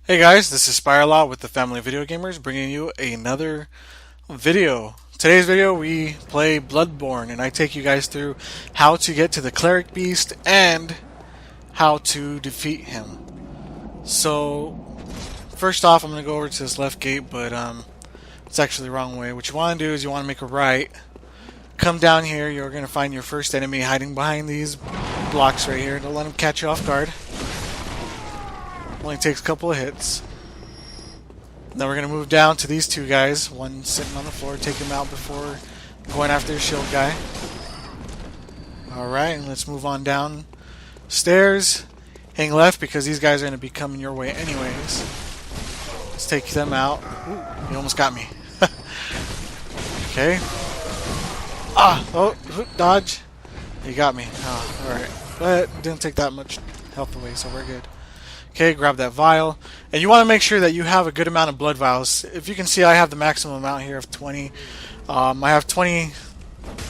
Hey guys, this is Spiderlaw with the Family of Video Gamers bringing you another video. Today's video we play BloodBorne and I take you guys through how to get to the Cleric beast and how to defeat him. So first off I'm going to go over to this left gate, but it's actually the wrong way. What you want to do is you want to make a right. Come down here, you're going to find your first enemy hiding behind these blocks right here. Don't let him catch you off guard. Only takes a couple of hits. Then we're going to move down to these two guys. One sitting on the floor. Take him out before going after the shield guy. Alright, and let's move on down stairs. Hang left because these guys are going to be coming your way anyways. Let's take them out. Ooh, he almost got me. Okay. Oh, dodge. He got me. Oh, alright. But didn't take that much health away, so we're good. Okay, grab that vial. And you want to make sure that you have a good amount of blood vials. If you can see, I have the maximum amount here of 20. I have 20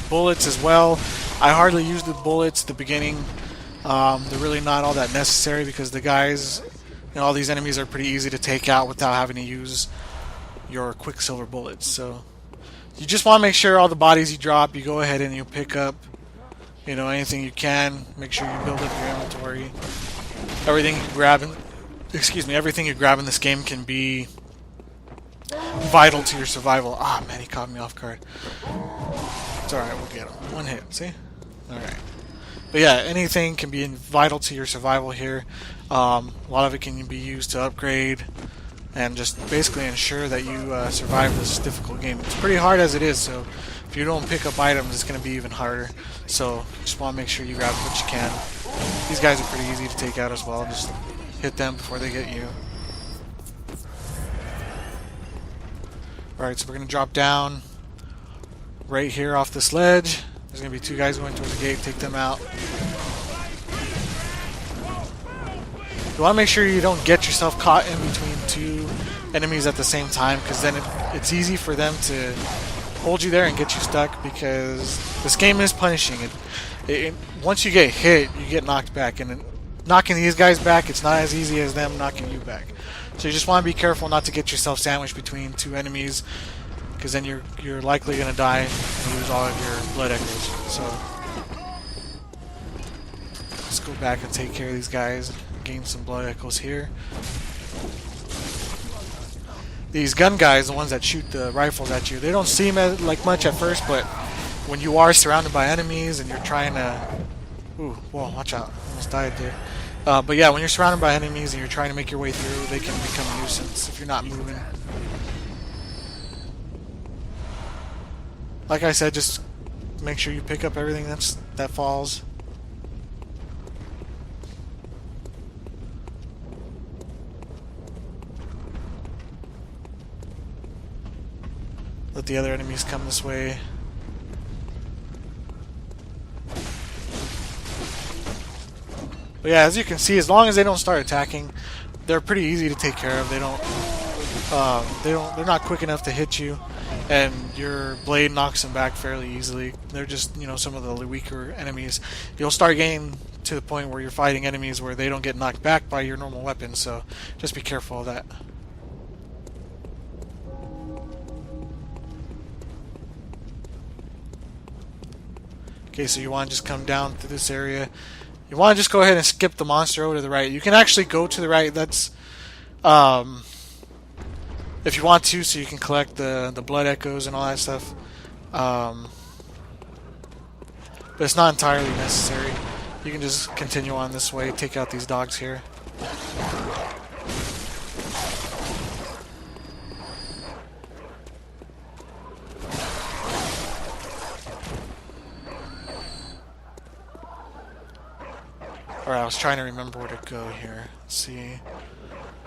bullets as well. I hardly use the bullets at the beginning. They're really not all that necessary because the guys, all these enemies are pretty easy to take out without having to use your Quicksilver bullets. So you just want to make sure all the bodies you drop, you go ahead and you pick up, anything you can. Make sure you build up your inventory. Everything you grab everything you grab in this game can be vital to your survival. Ah, man, he caught me off guard. It's alright, we'll get him. One hit, see? Alright. But yeah, anything can be vital to your survival here. A lot of it can be used to upgrade and just basically ensure that you survive this difficult game. It's pretty hard as it is, so if you don't pick up items, it's going to be even harder. So just want to make sure you grab what you can. These guys are pretty easy to take out as well. Just hit them before they get you. Alright, so we're going to drop down right here off this ledge. There's going to be two guys going towards the gate. Take them out. You want to make sure you don't get yourself caught in between two enemies at the same time, because then it's easy for them to hold you there and get you stuck, because this game is punishing. Once you get hit, you get knocked back, and knocking these guys back, it's not as easy as them knocking you back. So you just want to be careful not to get yourself sandwiched between two enemies, because then you're likely going to die and lose all of your blood echoes. So let's go back and take care of these guys. Gain some blood echoes here. These gun guys, the ones that shoot the rifles at you, they don't seem like much at first, but when you are surrounded by enemies and you're trying to... Ooh, whoa, watch out. Almost died there. But yeah, when you're surrounded by enemies and you're trying to make your way through, they can become a nuisance if you're not moving. Like I said, just make sure you pick up everything that falls. Let the other enemies come this way. But yeah, as you can see, as long as they don't start attacking, they're pretty easy to take care of. They're not quick enough to hit you, and your blade knocks them back fairly easily. They're just, some of the weaker enemies. You'll start getting to the point where you're fighting enemies where they don't get knocked back by your normal weapon, so just be careful of that. Okay, so you want to just come down through this area. You want to just go ahead and skip the monster over to the right. You can actually go to the right. That's if you want to, so you can collect the blood echoes and all that stuff. But it's not entirely necessary. You can just continue on this way. Take out these dogs here. Alright, I was trying to remember where to go here. Let's see.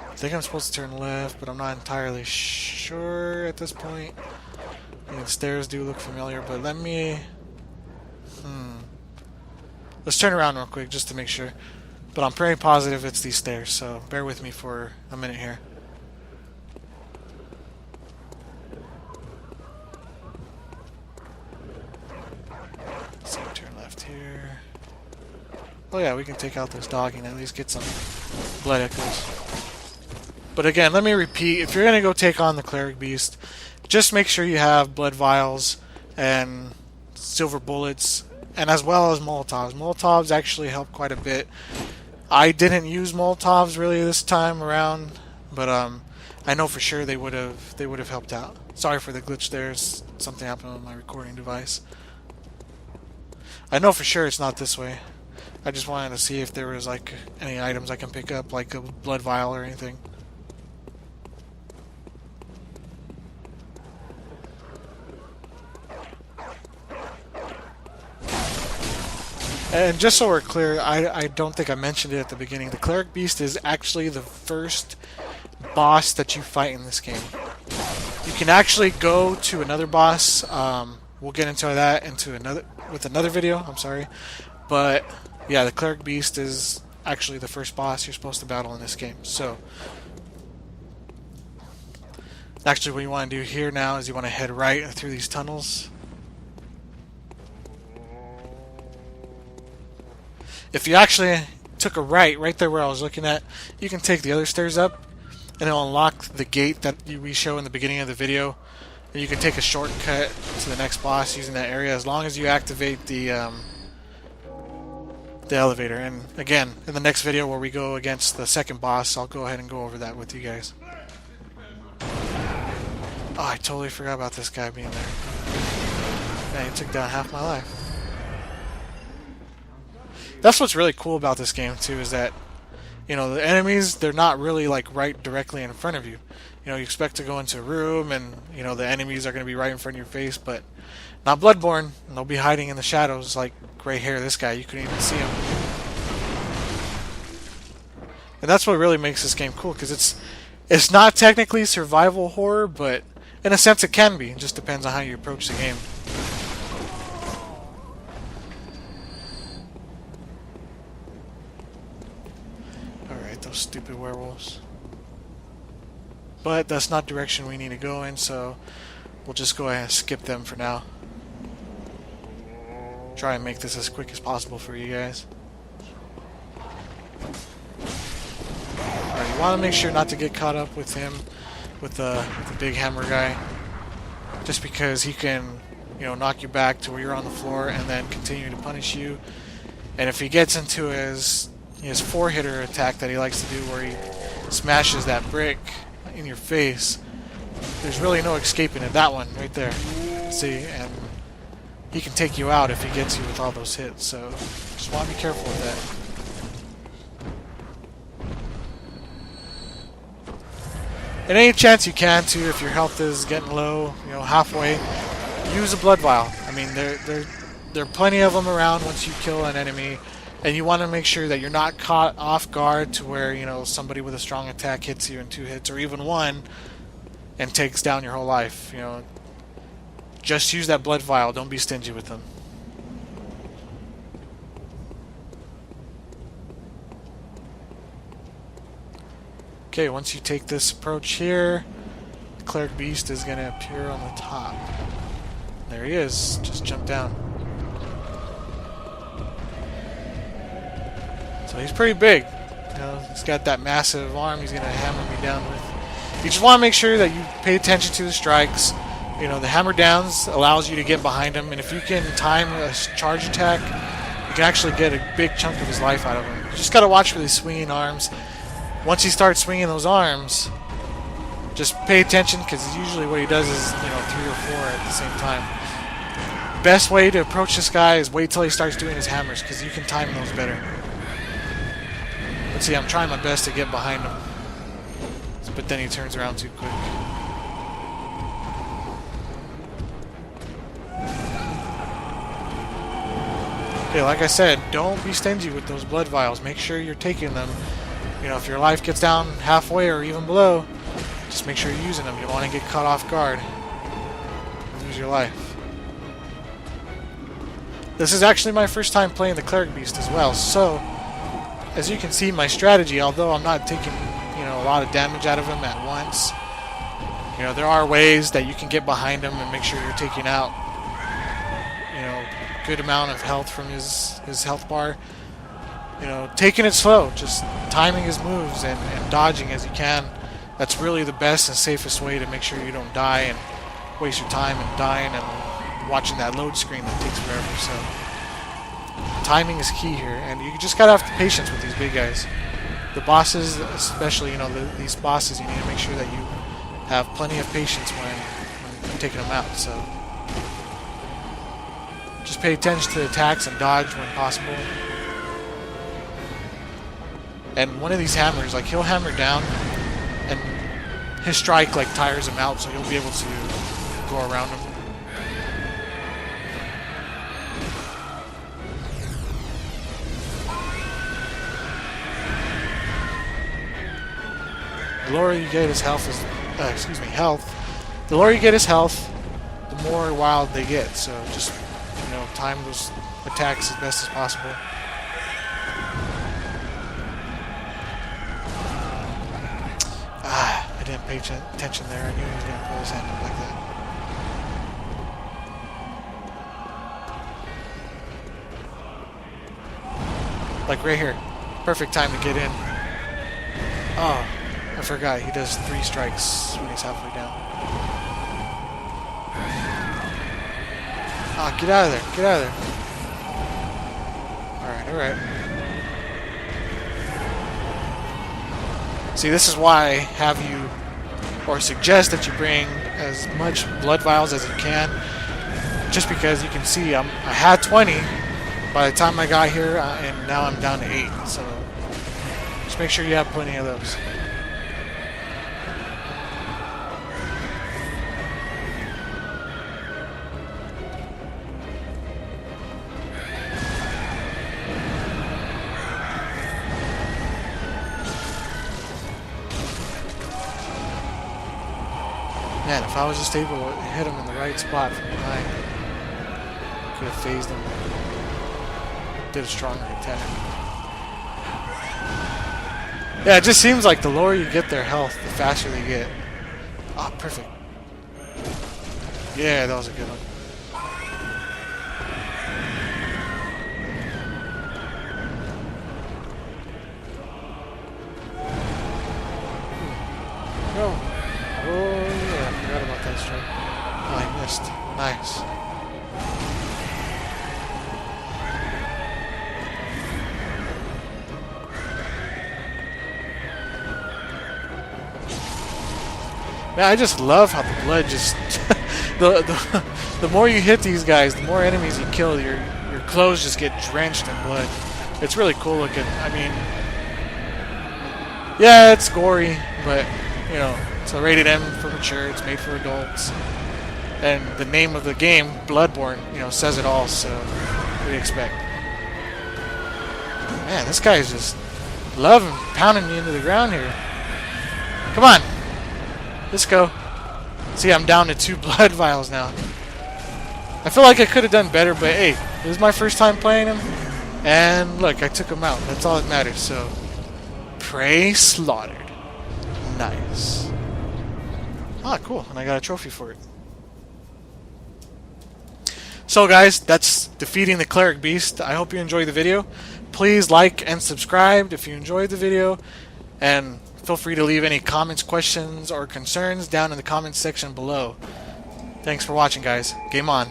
I think I'm supposed to turn left, but I'm not entirely sure at this point. I mean, the stairs do look familiar, but let me... Let's turn around real quick just to make sure. But I'm pretty positive it's these stairs, so bear with me for a minute here. So turn left here. Oh yeah, we can take out this dog and at least get some blood echoes. But again, let me repeat, if you're going to go take on the Cleric Beast, just make sure you have blood vials and silver bullets, and as well as Molotovs. Molotovs actually help quite a bit. I didn't use Molotovs really this time around, but I know for sure they would have helped out. Sorry for the glitch there. Something happened on my recording device. I know for sure it's not this way. I just wanted to see if there was like any items I can pick up, like a blood vial or anything. And just so we're clear, I don't think I mentioned it at the beginning. The Cleric Beast is actually the first boss that you fight in this game. You can actually go to another boss. We'll get into that with another video. I'm sorry, but yeah, the Cleric Beast is actually the first boss you're supposed to battle in this game. So, actually, what you want to do here now is you want to head right through these tunnels. If you actually took a right there where I was looking at, you can take the other stairs up, and it'll unlock the gate that we show in the beginning of the video. And you can take a shortcut to the next boss using that area as long as you activate the elevator. And again, in the next video where we go against the second boss, I'll go ahead and go over that with you guys. Oh, I totally forgot about this guy being there. Man, he took down half my life. That's what's really cool about this game too, is that, you know, the enemies, they're not really like right directly in front of you. You know, you expect to go into a room and, you know, the enemies are going to be right in front of your face, but not BloodBorne. They'll be hiding in the shadows, like right here, this guy, you couldn't even see him. And that's what really makes this game cool, because it's not technically survival horror, but in a sense it can be. It just depends on how you approach the game. Those stupid werewolves. But that's not the direction we need to go in, so we'll just go ahead and skip them for now. Try and make this as quick as possible for you guys. Alright, you want to make sure not to get caught up with him, with the big hammer guy, just because he can, you know, knock you back to where you're on the floor and then continue to punish you. And if he gets into his four-hitter attack that he likes to do, where he smashes that brick in your face, there's really no escaping it. That one right there, see, and he can take you out if he gets you with all those hits, so just want to be careful with that. And any chance you can too, if your health is getting low, you know, halfway, use a blood vial. I mean, there are plenty of them around once you kill an enemy. And you want to make sure that you're not caught off guard to where, you know, somebody with a strong attack hits you in 2 hits or even 1 and takes down your whole life. You know, just use that blood vial. Don't be stingy with them. Okay, once you take this approach here, the Cleric Beast is going to appear on the top. There he is. Just jump down. So he's pretty big. You know, he's got that massive arm he's going to hammer me down with. You just want to make sure that you pay attention to the strikes. You know, the hammer downs allows you to get behind him, and if you can time a charge attack, you can actually get a big chunk of his life out of him. You just got to watch for these swinging arms. Once he starts swinging those arms, just pay attention, because usually what he does is, you know, 3 or 4 at the same time. Best way to approach this guy is wait till he starts doing his hammers, because you can time those better. Let's see, I'm trying my best to get behind him, but then he turns around too quick. Okay, like I said, don't be stingy with those blood vials. Make sure you're taking them. You know, if your life gets down halfway or even below, just make sure you're using them. You don't want to get caught off guard and lose your life. This is actually my first time playing the Cleric Beast as well, so as you can see, my strategy, although I'm not taking, you know, a lot of damage out of him at once, you know, there are ways that you can get behind him and make sure you're taking out, you know, a good amount of health from his health bar. You know, taking it slow, just timing his moves and dodging as you can, That's really the best and safest way to make sure you don't die and waste your time and dying and watching that load screen that takes forever. So timing is key here, and you just gotta have the patience with these big guys. The bosses, especially, you know, these bosses, you need to make sure that you have plenty of patience when taking them out. So just pay attention to attacks and dodge when possible. And one of these hammers, like, he'll hammer down, and his strike like tires him out, so you'll be able to go around him. The lower you get his health is, the lower you get his health, the more wild they get. So just, you know, time those attacks as best as possible. I didn't pay attention there. I knew he was going to pull his hand up like that. Like right here. Perfect time to get in. Oh, I forgot. He does 3 strikes when he's halfway down. Ah, get out of there. Get out of there. Alright, alright. See, this is why I have you, or suggest that you bring as much blood vials as you can, just because you can see I had 20 by the time I got here, and now I'm down to 8, so just make sure you have plenty of those. Man, if I was just able to hit him in the right spot from behind, I could have phased him. Did a stronger attack. Yeah, it just seems like the lower you get their health, the faster they get. Ah, perfect. Yeah, that was a good one. Go. Oh, yeah, I forgot about that strike. Oh, I missed. Nice. Man, I just love how the blood just... the more you hit these guys, the more enemies you kill, your clothes just get drenched in blood. It's really cool looking. I mean... Yeah, it's gory, but, you know... It's a rated M for mature, it's made for adults. And the name of the game, BloodBorne, you know, says it all, so what do you expect? Man, this guy is just loving pounding me into the ground here. Come on! Let's go. See, I'm down to 2 blood vials now. I feel like I could have done better, but hey, this is my first time playing him. And look, I took him out. That's all that matters, so... Prey slaughtered. Nice. Ah, cool, and I got a trophy for it. So guys, that's defeating the Cleric Beast. I hope you enjoyed the video. Please like and subscribe if you enjoyed the video. And feel free to leave any comments, questions, or concerns down in the comments section below. Thanks for watching, guys. Game on.